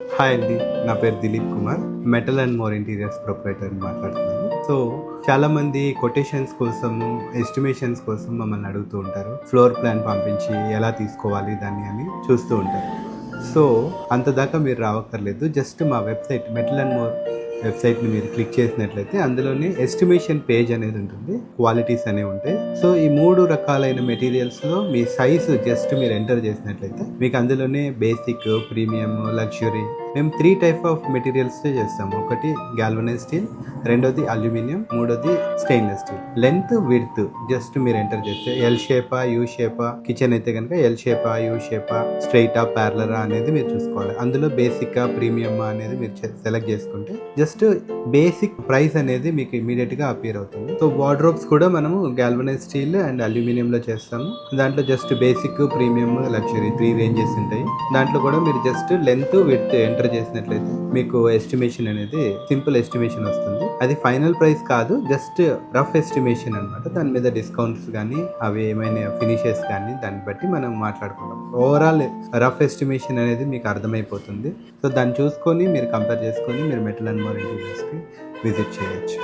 Hi అండి, నా పేరు Dilip Kumar. Metal and more interiors ప్రొప్రైటర్ని మాట్లాడుతున్నాను. సో చాలా మంది కొటేషన్స్ కోసము, ఎస్టిమేషన్స్ కోసం మమ్మల్ని అడుగుతూ ఉంటారు. ఫ్లోర్ ప్లాన్ పంపించి ఎలా తీసుకోవాలి దాన్ని అని చూస్తూ ఉంటారు. సో అంత దాకా మీరు రావక్కర్లేదు. జస్ట్ మా వెబ్సైట్ మెటల్ అండ్ మోర్ వెబ్సైట్ని మీరు క్లిక్ చేసినట్లయితే అందులోనే ఎస్టిమేషన్ పేజ్ అనేది ఉంటుంది, క్వాలిటీస్ అనేవి ఉంటాయి. సో ఈ 3 రకాలైన మెటీరియల్స్లో మీ సైజు జస్ట్ మీరు ఎంటర్ చేసినట్లయితే మీకు అందులోనే బేసిక్, ప్రీమియం, లగ్జరీ, మేము 3 టైప్ ఆఫ్ మెటీరియల్స్తో చేస్తాము. ఒకటి గాల్వనైజ్ స్టీల్, రెండోది అల్యూమినియం, మూడోది stainless steel. Length, width just మీరు ఎంటర్ చేస్తే ఎల్ షేపా, యూ షేపా, కిచెన్ అయితే కనుక ఎల్ షేపా, యూ షేపా, స్ట్రైటా, ప్యారలరా అనేది మీరు చూసుకోవాలి. అందులో బేసిక్, ప్రీమియం అనేది మీరు సెలెక్ట్ చేసుకుంటే జస్ట్ బేసిక్ ప్రైస్ అనేది మీకు ఇమీడియట్ గా అపియర్ అవుతుంది. సో వార్డ్రోబ్స్ కూడా మనము గాల్వనైజ్ స్టీల్ అండ్ అల్యూమినియం లో చేస్తాము. దాంట్లో just basic, premium, luxury 3 ranges ఉంటాయి. దాంట్లో కూడా మీరు జస్ట్ లెంత్, విడ్త్ ఎంటర్ చేసినట్లయితే మీకు ఎస్టిమేషన్ అనేది సింపుల్ ఎస్టిమేషన్ వస్తుంది. అది ఫైనల్ ప్రైస్ కాదు, జస్ట్ రఫ్ ఎస్టిమేషన్ అనమాట. దాని మీద డిస్కౌంట్స్ కానీ అవి ఏమైనా ఫినిషెస్ కానీ దాన్ని బట్టి మనం మాట్లాడుకుంటాం. ఓవరాల్ రఫ్ ఎస్టిమేషన్ అనేది మీకు అర్థమైపోతుంది. సో దాన్ని చూసుకొని మీరు కంపేర్ చేసుకొని మీరు మెటల్ అండ్ మోర్ ఇంటీరియర్స్కి విజిట్ చేయొచ్చు.